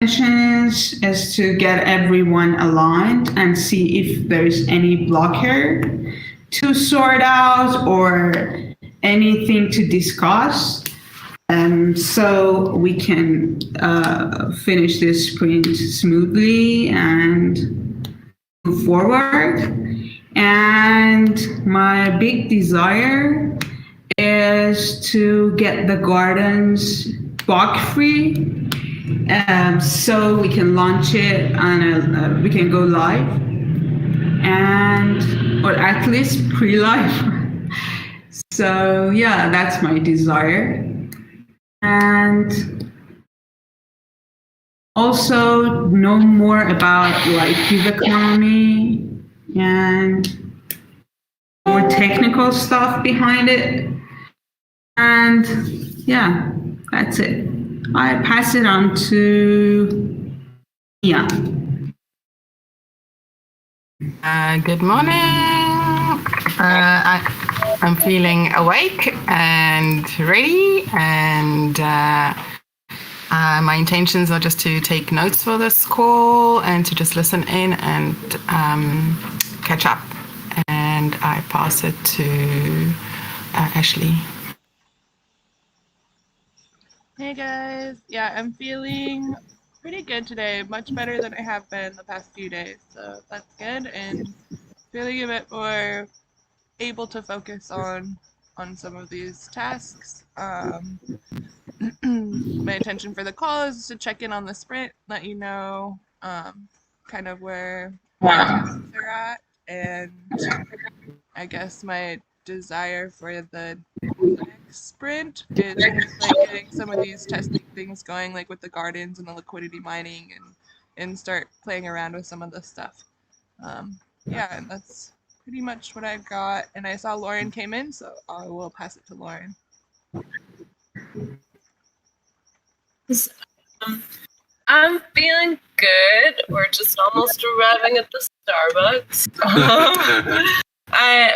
intentions is to get everyone aligned and see if there's any blocker to sort out or anything to discuss, so we can finish this sprint smoothly and move forward. And my big desire is to get the gardens bug free, so we can launch it and we can go live, and or at least pre-live. So yeah, that's my desire. And also know more about like give economy and more technical stuff behind it. And yeah, that's it. I pass it on to Mia. Good morning. I'm feeling awake and ready, and my intentions are just to take notes for this call and to just listen in and catch up. And I pass it to Ashley. Hey guys, yeah, I'm feeling pretty good today, much better than I have been the past few days, so that's good, and feeling a bit more able to focus on some of these tasks. My intention for the call is to check in on the sprint, let you know kind of where tasks are at, and I guess my desire for the next sprint is just like getting some of these testing things going, like with the gardens and the liquidity mining, and start playing around with some of this stuff. Yeah, and that's pretty much what I've got. And I saw Lauren came in, so I will pass it to Lauren. I'm feeling good. We're just almost arriving at the Starbucks.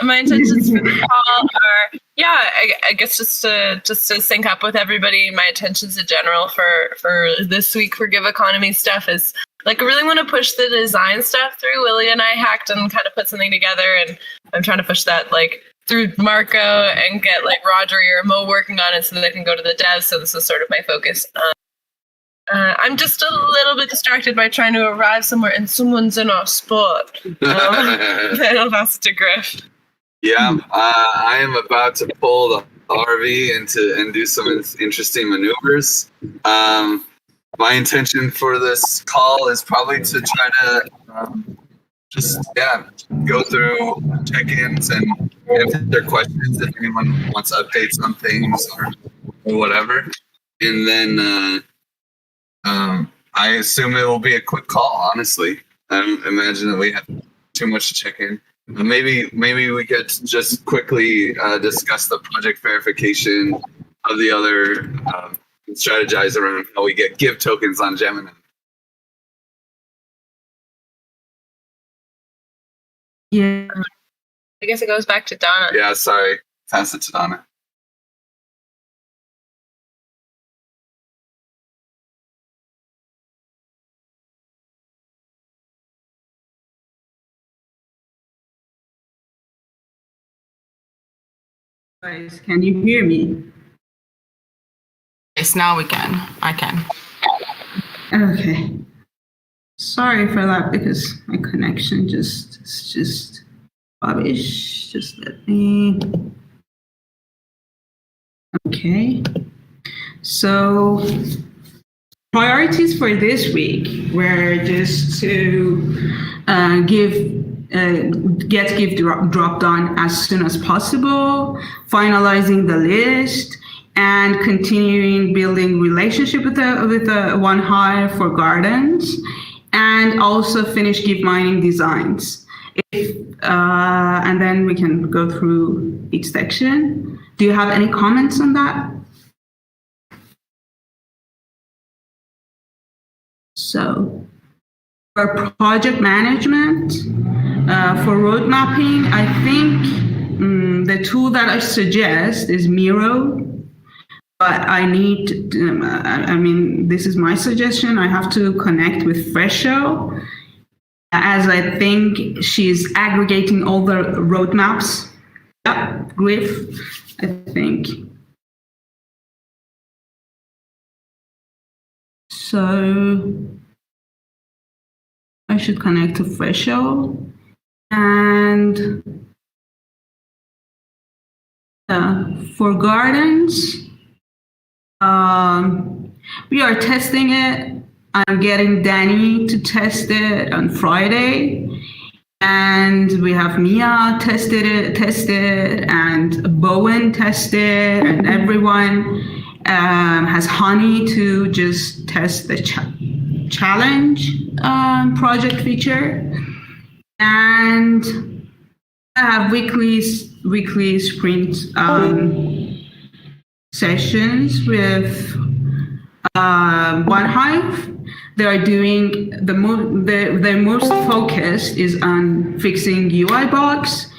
My intentions for the call are, I guess just to sync up with everybody. My intentions in general for this week for Give Economy stuff is like I really want to push the design stuff through. Willie and I hacked and kind of put something together, and I'm trying to push that like through Marco and get like Roger or Mo working on it so that they can go to the devs. So this is sort of my focus. I'm just a little bit distracted by trying to arrive somewhere and someone's in our spot. Then I'll pass it to Griff. Yeah, I am about to pull the RV and do some interesting maneuvers. My intention for this call is probably to try to go through check-ins, and if there are questions, if anyone wants updates on things or whatever. And then I assume it will be a quick call, honestly. I don't imagine that we have too much to check in. Maybe we could just quickly discuss the project verification of the other, strategize around how we get give tokens on Gemini. Yeah. I guess it goes back to Donna. Yeah, sorry. Pass it to Donna. Guys, can you hear me? Yes, now we can. I can. Okay. Sorry for that because my connection is just rubbish. Just let me. Okay. So priorities for this week were just to get Give drop done as soon as possible, finalizing the list, and continuing building relationship with the One Hive for gardens, and also finish Give mining designs. And then we can go through each section. Do you have any comments on that? So for project management, for road mapping, I think the tool that I suggest is Miro. But I need, I mean, this is my suggestion. I have to connect with Fresho, as I think she's aggregating all the roadmaps. Yeah, Giveth, I think. So I should connect to Fresho. And for gardens, we are testing it. I'm getting Danny to test it on Friday. And we have Mia tested, and Bowen tested, and everyone has Honey to just test the challenge project feature. And I have weekly sprint sessions with OneHive. They are doing the most focused is on fixing UI bugs,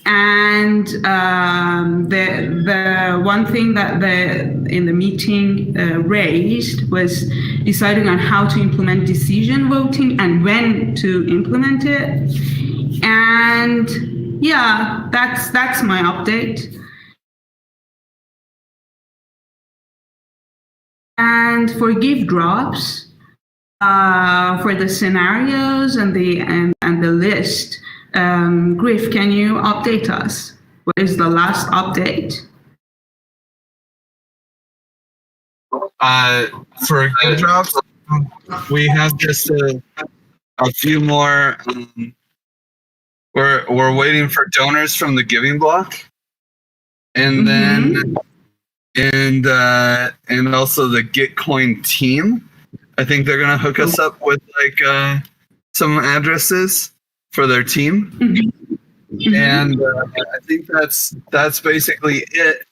and the one thing that in the meeting raised was deciding on how to implement decision voting and when to implement it. And yeah, that's my update. And for give drops, for the scenarios and the list, Griff, can you update us? What is the last update? For give drops, we have just a few more. We're waiting for donors from the giving block, and then and also the Gitcoin team. I think they're gonna hook us up with like some addresses for their team, and I think that's basically it.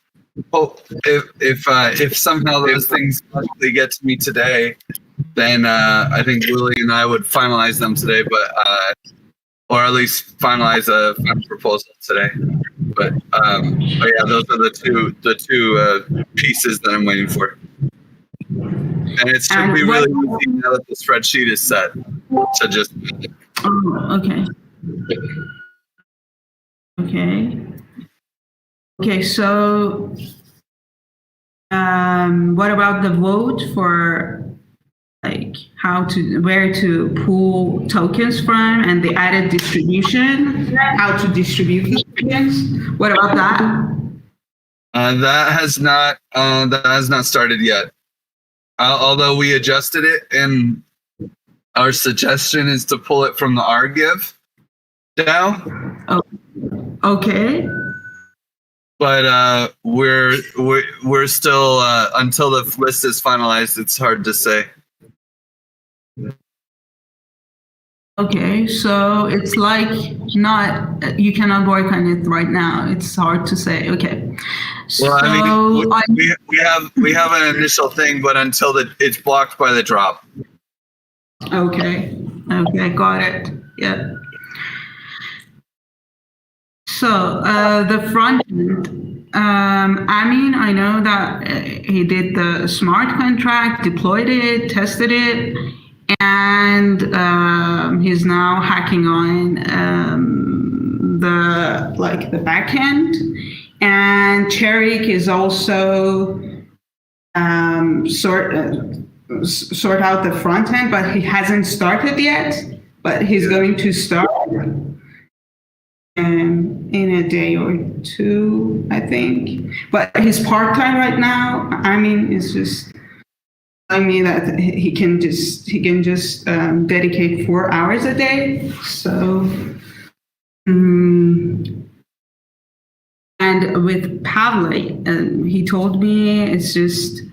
Oh, if somehow those things magically get to me today, then I think Willie and I would finalize them today, but or at least finalize a final proposal today. But yeah, those are the two pieces that I'm waiting for. And it should be really easy now that the spreadsheet is set. So just. Oh, okay. Okay, so what about the vote for like where to pull tokens from and the added distribution, how to distribute the tokens? What about that? That has not started yet. Although we adjusted it, and our suggestion is to pull it from the RGiv DAO. Oh, okay. But we're still until the list is finalized. It's hard to say. Okay, so it's like you cannot work on it right now. It's hard to say. Okay. Well, I mean, we have an initial thing, but until it's blocked by the drop. Okay, got it. Yeah. So the front end, I know that he did the smart contract, deployed it, tested it, and he's now hacking on the back end. And Cherik is also sort out the front end, but he hasn't started yet. But he's going to start in a day or two, I think. But he's part-time right now. It's just telling me that he can just dedicate 4 hours a day. So. And with Pavle, he told me it's just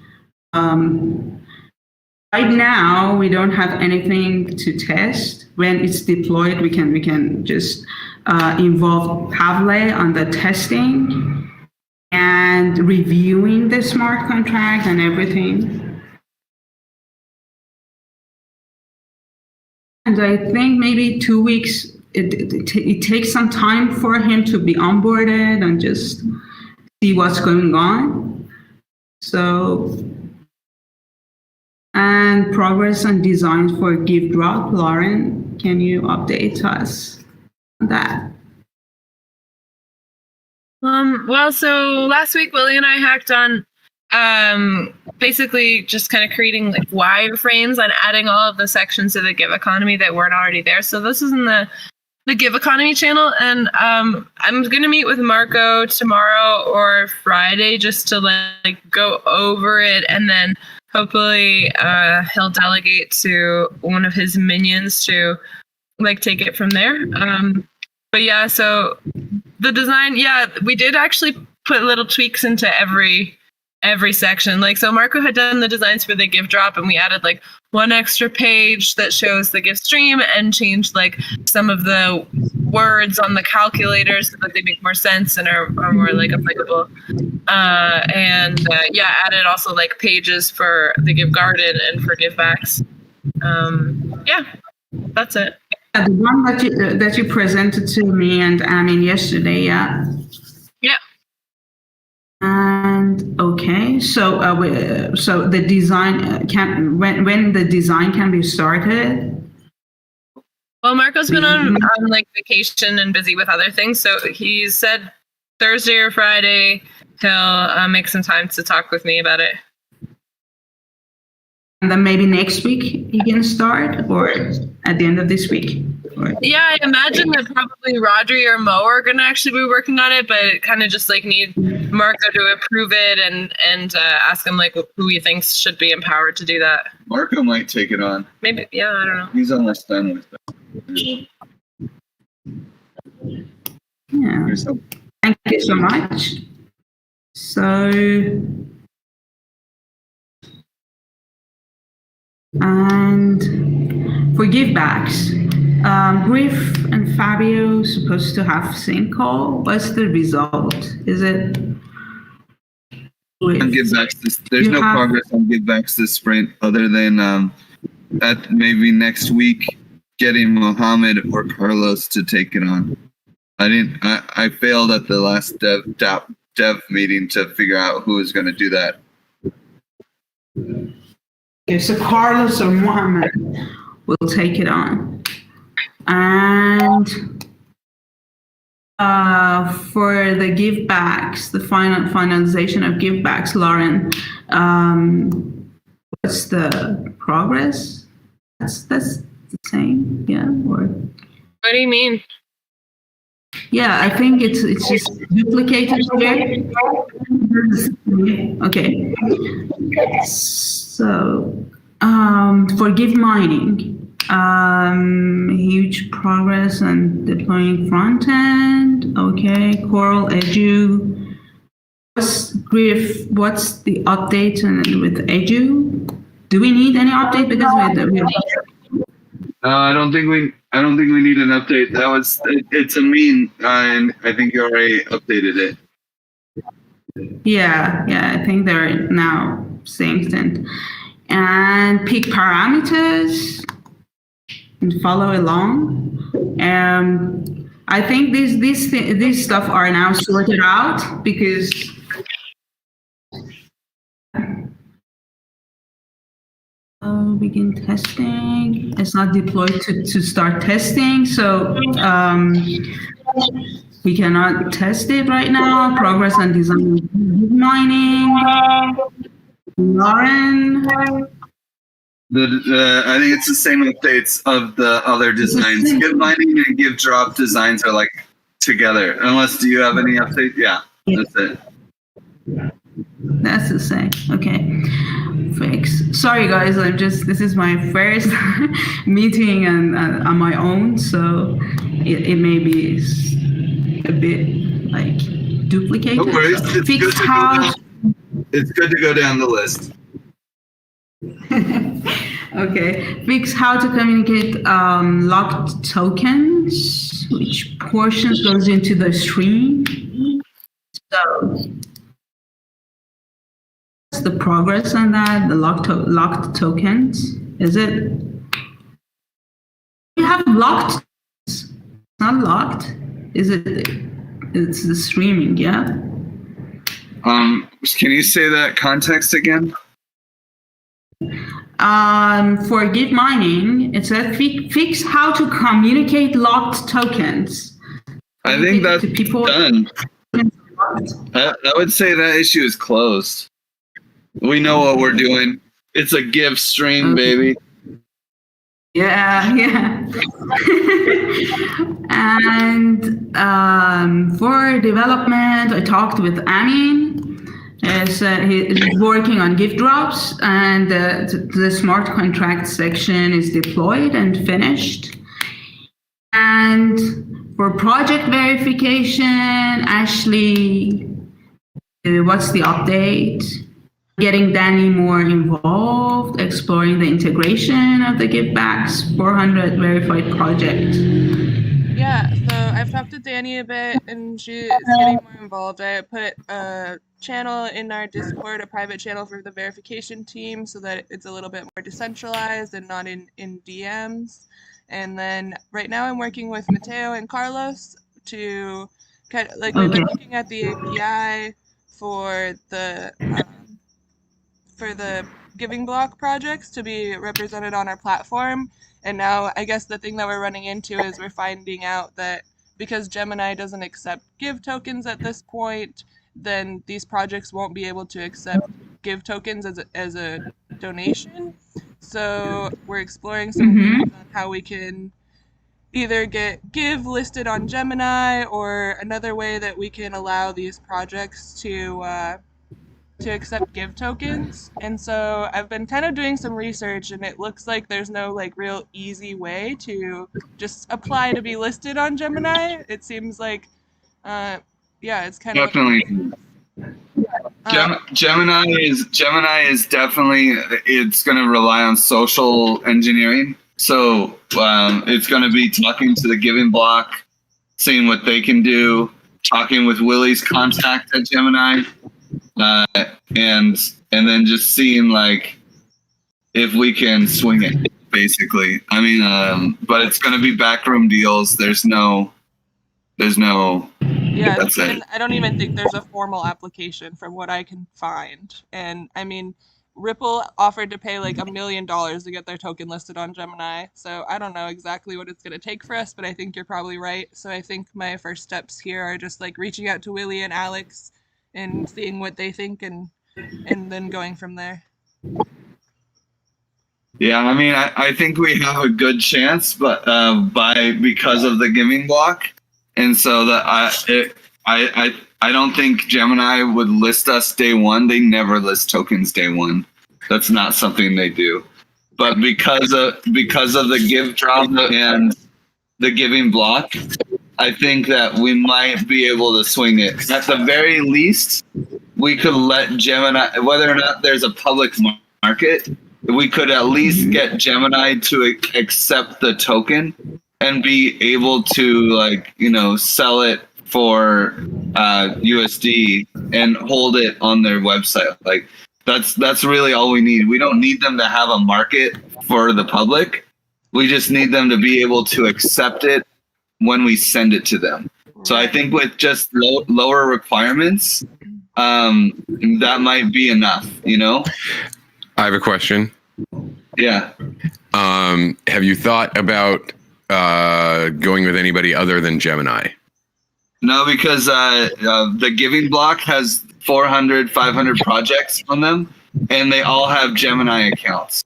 right now we don't have anything to test. When it's deployed, we can just involve Pavle on the testing and reviewing the smart contract and everything. And I think maybe 2 weeks. It takes some time for him to be onboarded and just see what's going on. So, and progress on designs for Give Drop. Lauren, can you update us on that? Well, so last week Willie and I hacked on basically just kind of creating like wireframes and adding all of the sections of the Give economy that weren't already there. So this is in the Give economy channel, and I'm gonna meet with Marco tomorrow or Friday just to like go over it, and then hopefully he'll delegate to one of his minions to like take it from there. But yeah, so the design, yeah, we did actually put little tweaks into every section. Like, so Marco had done the designs for the Give Drop, and we added like one extra page that shows the Give Stream and changed like some of the words on the calculator so that they make more sense and are more like applicable. Yeah, added also like pages for the Give Garden and for Give Backs. Yeah, that's it. The one that you presented to me and Amin yesterday, yeah. Yeah. And okay, so so the design when the design can be started? Well, Marco's been on like vacation and busy with other things, so he said Thursday or Friday he'll make some time to talk with me about it. And then maybe next week he can start, or at the end of this week? Or? Yeah, I imagine that probably Rodri or Mo are going to actually be working on it, but it kind of just like need Marco to approve it and ask him like who he thinks should be empowered to do that. Marco might take it on. Maybe, yeah, I don't know. He's almost done with that. Yeah. Thank you so much. So, and for givebacks, Griff and Fabio supposed to have sync call. What's the result? Is it? On givebacks, there's no progress on givebacks this sprint other than that maybe next week getting Mohammed or Carlos to take it on. I failed at the last dev meeting to figure out who was going to do that. Okay, so Carlos or Mohammed will take it on. And for the givebacks, the finalization of givebacks, Lauren, what's the progress? That's the same, yeah. Or what do you mean? Yeah, I think it's just duplicated here. Okay. So for Give Mining, huge progress on deploying front end. Okay, Coral Edu. Griff, what's the update with Edu? Do we need any update because I don't think we need an update. It's a meme, and I think you already updated it. Yeah, I think they're now synced and pick parameters and follow along. I think these stuff are now sorted out because begin testing. It's not deployed to start testing, so we cannot test it right now. Progress on design mining. Lauren. I think it's the same updates of the other designs. Give mining and give drop designs are like together. Unless, do you have any update? Yeah, that's it. That's the same. Okay. Fix. Sorry guys, this is my first meeting and on my own, so it may be a bit like duplicated. No worries. It's good to go down the list. Okay. Fix how to communicate locked tokens, which portions goes into the stream. So what's the progress on that? The locked tokens? Is it? We have locked. It's not locked. Is it? It's the streaming, yeah. Can you say that context again? For GIV Mining, it says fix how to communicate locked tokens. I think that's To people. done. I would say that issue is closed. We know what we're doing. It's a GIV stream, baby. Yeah. And for development, I talked with Amin. He's working on GIF drops, and the smart contract section is deployed and finished. And for project verification, Ashley, what's the update? Getting Danny more involved, exploring the integration of the Givebacks 400 verified project. Yeah, so I've talked to Danny a bit, and she's getting more involved. I put a channel in our Discord, a private channel for the verification team, so that it's a little bit more decentralized and not in DMs. And then right now I'm working with Mateo and Carlos to kind of, like, we've been looking at the API for the giving block projects to be represented on our platform. And now I guess the thing that we're running into is we're finding out that because Gemini doesn't accept GIV tokens at this point, then these projects won't be able to accept GIV tokens as a donation. So we're exploring some ways on how we can either get GIV listed on Gemini, or another way that we can allow these projects to accept GIV tokens. And so I've been kind of doing some research, and it looks like there's no like real easy way to just apply to be listed on Gemini. It seems like it's kind of definitely. Gemini is definitely, it's going to rely on social engineering. So it's going to be talking to the giving block, seeing what they can do, talking with Willie's contact at Gemini, and then just seeing like if we can swing it, basically. I mean, but it's going to be backroom deals. There's no. Yeah, that's it. I don't even think there's a formal application from what I can find. And I mean, Ripple offered to pay like $1 million to get their token listed on Gemini. So I don't know exactly what it's going to take for us, but I think you're probably right. So I think my first steps here are just like reaching out to Willie and Alex and seeing what they think, and then going from there. Yeah, I mean, I think we have a good chance, but because of the giving block, and so that I don't think Gemini would list us day one. They never list tokens day one. That's not something they do. But because of the give drop and the giving block, I think that we might be able to swing it. At the very least, we could let Gemini, whether or not there's a public market, we could at least get Gemini to accept the token and be able to, like, sell it for USD and hold it on their website. Like that's really all we need. We don't need them to have a market for the public. We just need them to be able to accept it when we send it to them. So I think with just lower requirements, that might be enough, I have a question. Yeah. Have you thought about going with anybody other than Gemini? No, because the giving block has 400, 500 projects on them, and they all have Gemini accounts.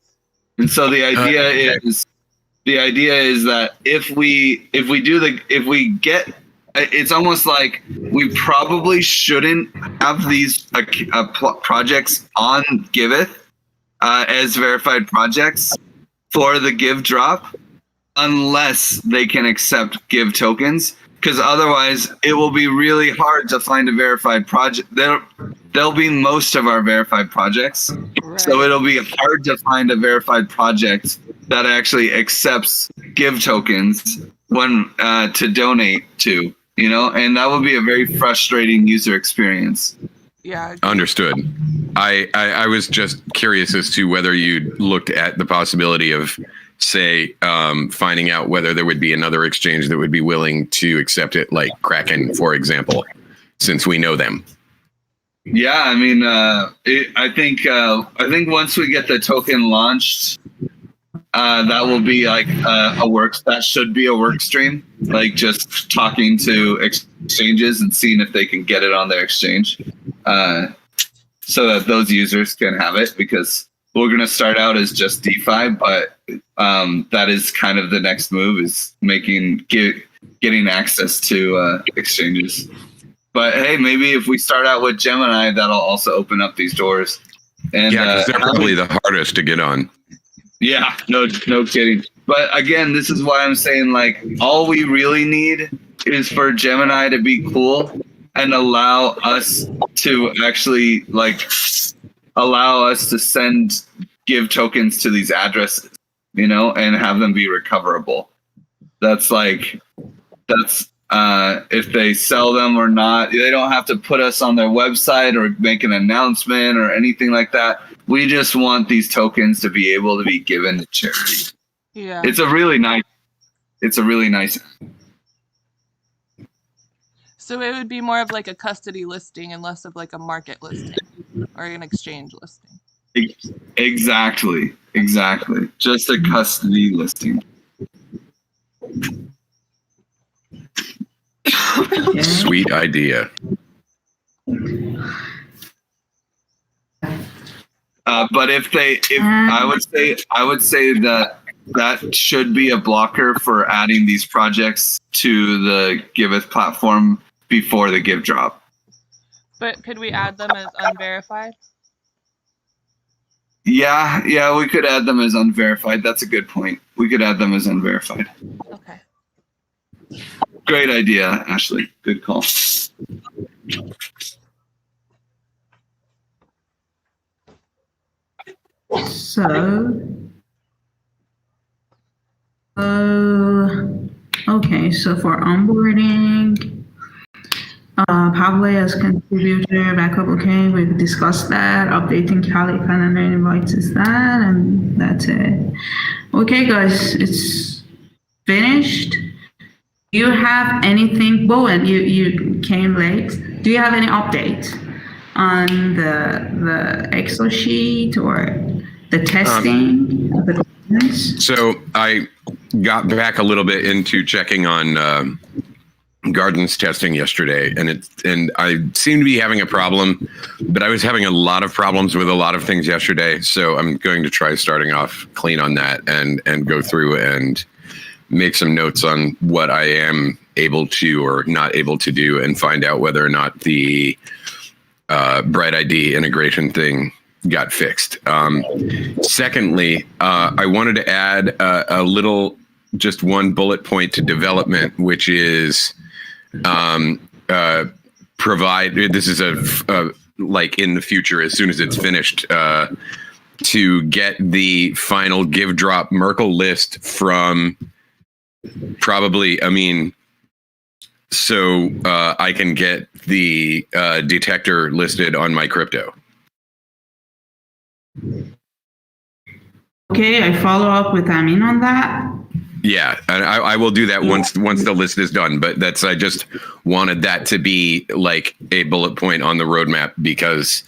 And so the idea is that if we get, it's almost like we probably shouldn't have these projects on Giveth as verified projects for the give drop, unless they can accept give tokens, because otherwise it will be really hard to find a verified project. They'll be most of our verified projects. Right. So it'll be hard to find a verified project that actually accepts give tokens when to donate to, and that would be a very frustrating user experience. Yeah. Understood. I was just curious as to whether you looked at the possibility of, say, finding out whether there would be another exchange that would be willing to accept it, like Kraken, for example, since we know them. Yeah, I mean, I think once we get the token launched, that will be like that should be a work stream, like just talking to exchanges and seeing if they can get it on their exchange, so that those users can have it. Because we're going to start out as just DeFi, but that is kind of the next move, is getting access to exchanges. But hey, maybe if we start out with Gemini, that'll also open up these doors. And Yeah, because they're probably the hardest to get on. Yeah, no kidding. But again, this is why I'm saying, like, all we really need is for Gemini to be cool and allow us to actually give tokens to these addresses, and have them be recoverable. That's if they sell them or not, they don't have to put us on their website or make an announcement or anything like that. We just want these tokens to be able to be given to charity. Yeah. It's a really nice. So it would be more of like a custody listing and less of like a market listing or an exchange listing. Exactly. Just a custody listing. Sweet idea. But I would say that should be a blocker for adding these projects to the Giveth platform before the give drop. But could we add them as unverified? Yeah, we could add them as unverified. That's a good point. We could add them as unverified. Okay. Great idea, Ashley. Good call. Okay, so for onboarding, Pablo as contributor, backup, okay, we've discussed that. Updating Cali calendar invites is that, and that's it. Okay, guys, it's finished. Do you have anything, Bowen, you came late. Do you have any update on the Excel sheet or the testing of the documents? So I got back a little bit into checking on Gardens testing yesterday, and I seem to be having a problem, but I was having a lot of problems with a lot of things yesterday. So I'm going to try starting off clean on that and go through and make some notes on what I am able to or not able to do, and find out whether or not the Bright ID integration thing got fixed. Secondly, I wanted to add just one bullet point to development, which is provide. This is like in the future, as soon as it's finished, to get the final give drop Merkle list from probably. So I can get the detector listed on my crypto. Okay, I follow up with Amin on that. Yeah, and I will do that once the list is done. But I just wanted that to be like a bullet point on the roadmap, because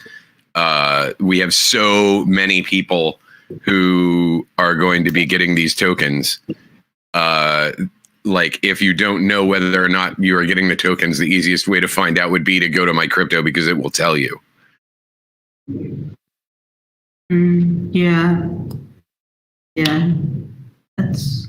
we have so many people who are going to be getting these tokens. Like, if you don't know whether or not you are getting the tokens, the easiest way to find out would be to go to my crypto, because it will tell you. Yeah. That's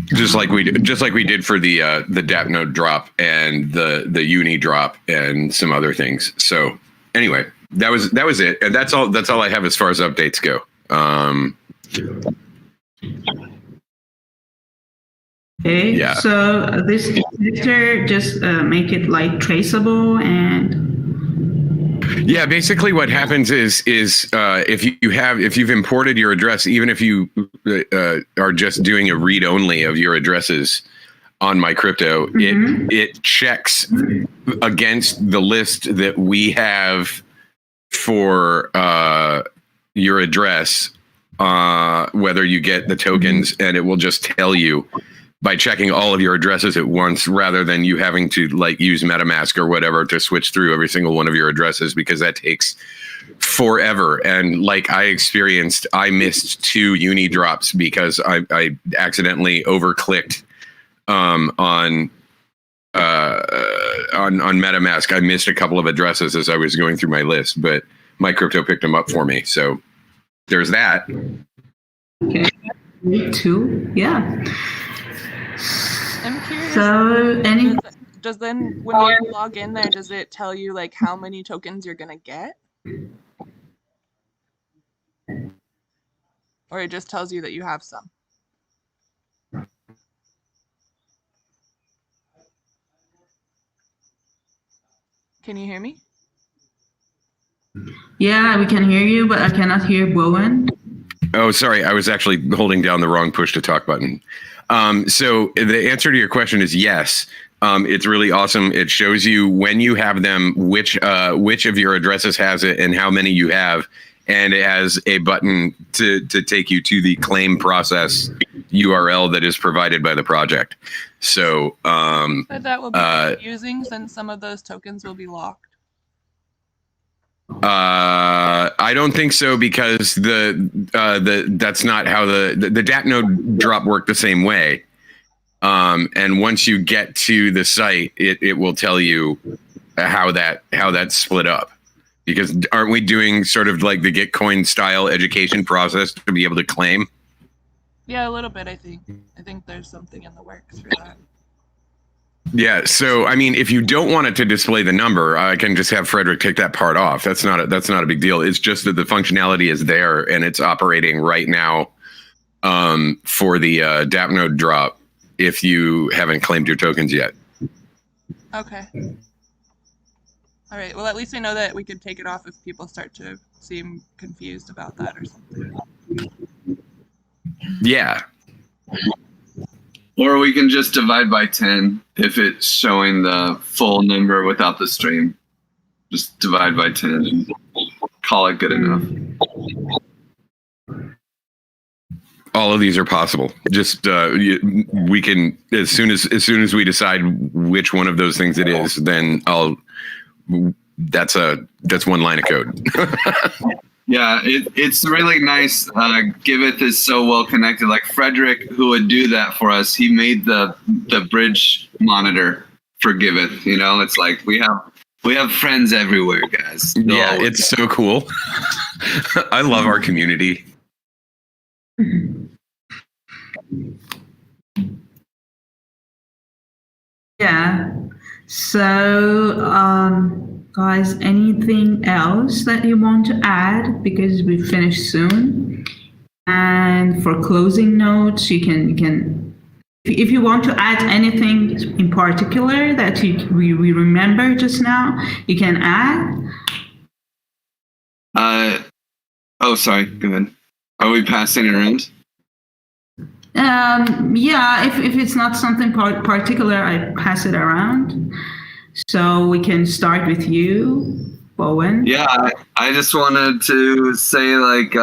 just like we did for the DApp node drop and the uni drop and some other things. So anyway, that was it, and that's all I have as far as updates go. Okay. Yeah. So this detector, just make it like traceable and. Yeah, basically what happens is if you've imported your address, even if you are just doing a read only of your addresses on my crypto, it checks against the list that we have for your address, whether you get the tokens, and it will just tell you by checking all of your addresses at once rather than you having to like use MetaMask or whatever to switch through every single one of your addresses, because that takes forever. And like I missed 2 uni drops because I accidentally overclicked on MetaMask. I missed a couple of addresses as I was going through my list, but my crypto picked them up for me. So there's that. Okay. 2. Yeah. I'm curious. So Does then when you log in there, does it tell you like how many tokens you're gonna get? Or it just tells you that you have some? Can you hear me? Yeah, we can hear you, but I cannot hear Bowen. Oh, sorry. I was actually holding down the wrong push to talk button. So the answer to your question is yes. It's really awesome. It shows you when you have them, which of your addresses has it and how many you have. And it has a button to take you to the claim process URL that is provided by the project. So But that will be confusing since some of those tokens will be locked. I don't think so, because that's not how the DAP node drop worked the same way. And once you get to the site, it will tell you how that's split up. Because aren't we doing sort of like the Gitcoin style education process to be able to claim? Yeah, a little bit, I think. I think there's something in the works for that. Yeah, so I mean, if you don't want it to display the number, I can just have Frederick take that part off. That's not a big deal. It's just that the functionality is there and it's operating right now for the DAP node drop if you haven't claimed your tokens yet. Okay. All right. Well, at least I know that we could take it off if people start to seem confused about that or something. Yeah. Or we can just divide by 10 if it's showing the full number without the stream. Just divide by 10 and call it good enough. All of these are possible. Just we can, as soon as we decide which one of those things it is, then that's one line of code. Yeah, it's really nice. Giveth is so well connected. Like Frederick, who would do that for us, he made the bridge monitor for Giveth. You know, it's like we have friends everywhere, guys. Yeah, it's so cool. I love our community. Yeah. So, guys, anything else that you want to add? Because we finish soon. And for closing notes, you can if you want to add anything in particular that we remember just now, you can add. Oh, sorry. Go ahead. Are we passing it around? Yeah, if it's not something particular, I pass it around. So we can start with you, Bowen. Yeah, I just wanted to say, like,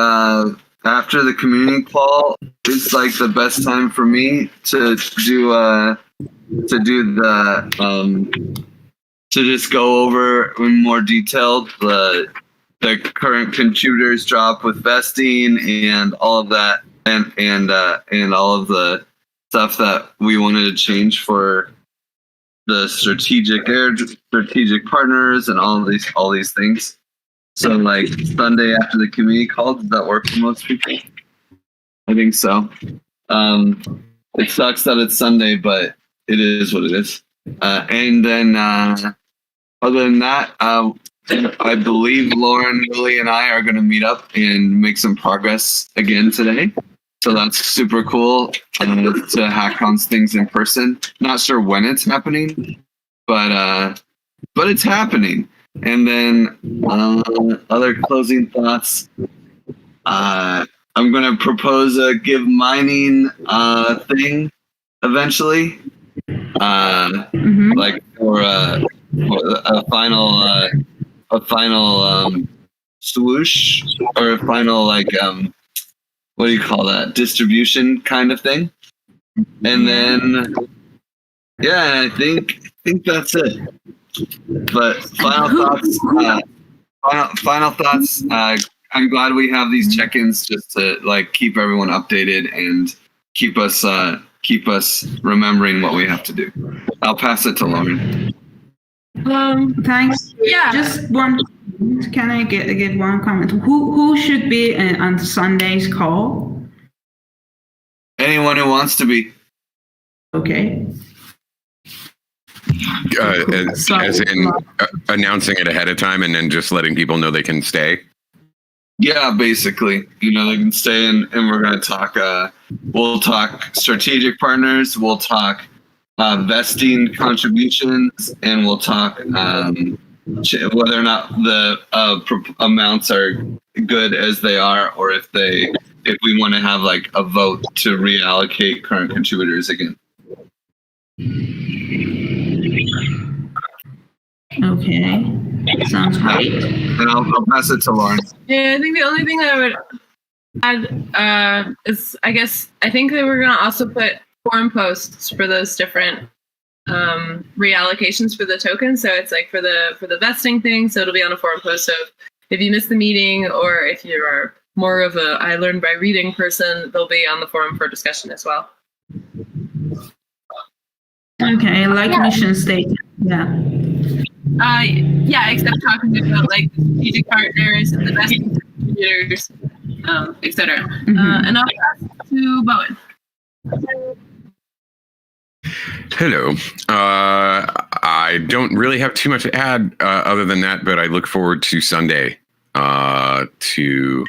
after the community call, it's like the best time for me to just go over in more detail the current contributors drop with vesting and all of that, and all of the stuff that we wanted to change for the strategic partners and all these things. So like Sunday after the community call, does that work for most people? I think so. It sucks that it's Sunday, but it is what it is. And then other than that, I believe Lauren, Lily, and I are going to meet up and make some progress again today. So that's super cool to hack on things in person. Not sure when it's happening, but it's happening. And then other closing thoughts. I'm going to propose a Give Mining thing eventually, like for a final swoosh or a final like what do you call that, distribution kind of thing. And then, yeah, I think that's it. But final thoughts. Final thoughts. I'm glad we have these check-ins just to like keep everyone updated and keep us remembering what we have to do. I'll pass it to Lauren. Thanks. Yeah. Just one. Can I get one comment? Who should be on Sunday's call? Anyone who wants to be. Okay. As in announcing it ahead of time and then just letting people know they can stay. Yeah, basically, they can stay and we're going to talk. We'll talk strategic partners. We'll talk vesting contributions, and we'll talk whether or not the amounts are good as they are, or if we want to have like a vote to reallocate current contributors again. Okay, sounds great. And I'll pass it to Lauren. Yeah, I think the only thing I would add is I think that we're gonna also put forum posts for those different reallocations for the tokens. So it's like for the vesting thing. So it'll be on a forum post. So if you miss the meeting, or if you are more of a I learned by reading person, they'll be on the forum for discussion as well. Okay, like mission statement. Yeah. Yeah, except talking about like strategic partners and the best contributors, etc. And I'll pass to Bowen. Hello. I don't really have too much to add other than that, but I look forward to Sunday to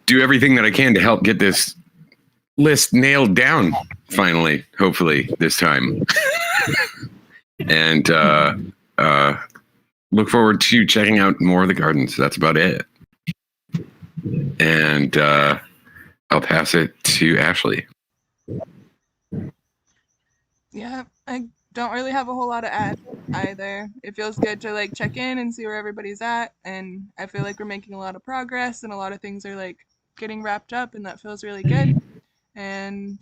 do everything that I can to help get this list nailed down finally, hopefully this time. And look forward to checking out more of the gardens. That's about it. And I'll pass it to Ashley. Yeah, I don't really have a whole lot to add either. It feels good to like check in and see where everybody's at, and I feel like we're making a lot of progress and a lot of things are like getting wrapped up, and that feels really good. And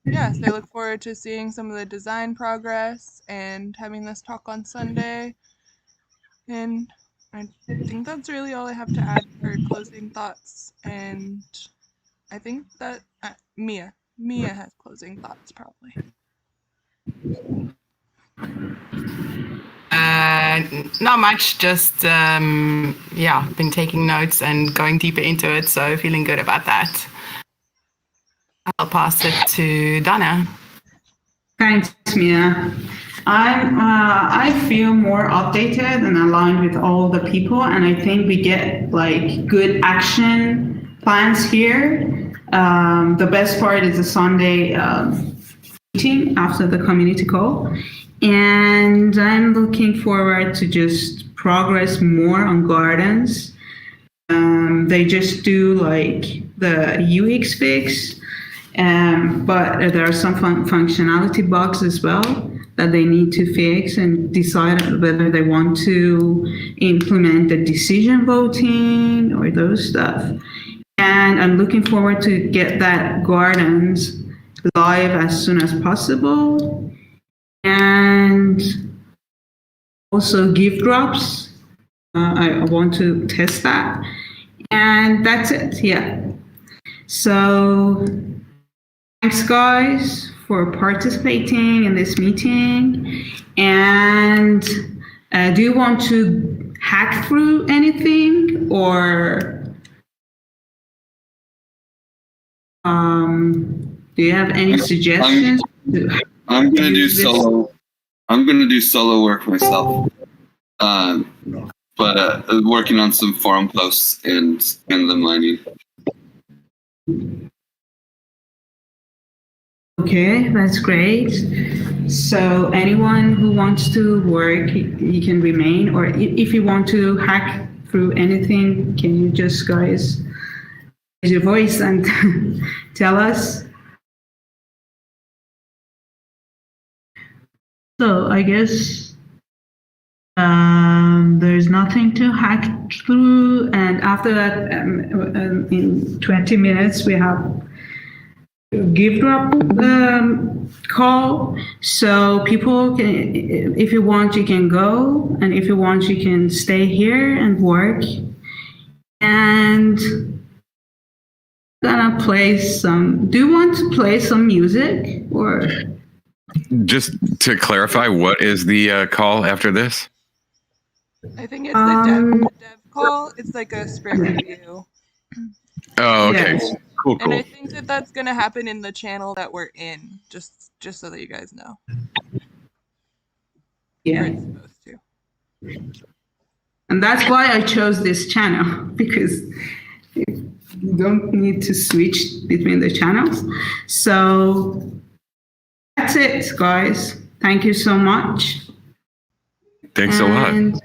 yes, I look forward to seeing some of the design progress and having this talk on Sunday. And I think that's really all I have to add for closing thoughts. And I think that Mia has closing thoughts probably. Not much, just been taking notes and going deeper into it, so feeling good about that. I'll pass it to Donna. Thanks, Mia. I feel more updated and aligned with all the people, and I think we get like good action plans here. The best part is the Sunday meeting after the community call, and I'm looking forward to just progress more on gardens. They just do like the UX fix. But there are some functionality bugs as well that they need to fix and decide whether they want to implement the decision voting or those stuff. And I'm looking forward to get that gardens live as soon as possible. And also gift drops. I want to test that. And that's it, yeah. So thanks, guys, for participating in this meeting. And do you want to hack through anything, or do you have any suggestions? I'm gonna do solo. I'm gonna do solo work myself. But working on some forum posts and the mining. Okay, that's great. So anyone who wants to work, you can remain, or if you want to hack through anything, can you just guys raise your voice and tell us? So I guess there's nothing to hack through, and after that, in 20 minutes we have give drop call, so people can, if you want, you can go, and if you want, you can stay here and work. And gonna play some. Do you want to play some music or? Just to clarify, what is the call after this? I think it's the dev call. It's like a sprint review. Oh, okay. Yes. Cool, And I cool. think that that's going to happen in the channel that we're in, just so that you guys know. Or Yeah. it's supposed to. And that's why I chose this channel, because you don't need to switch between the channels. So that's it, guys. Thank you so much. Thanks a lot. And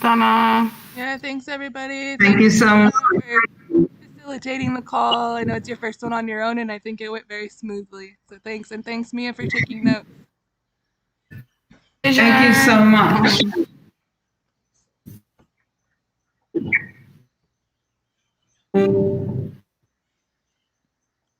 Donna. Yeah, thanks everybody. thank you so much. for facilitating the call. I know it's your first one on your own, and I think it went very smoothly. So thanks, and thanks Mia for taking notes. Thank you so much.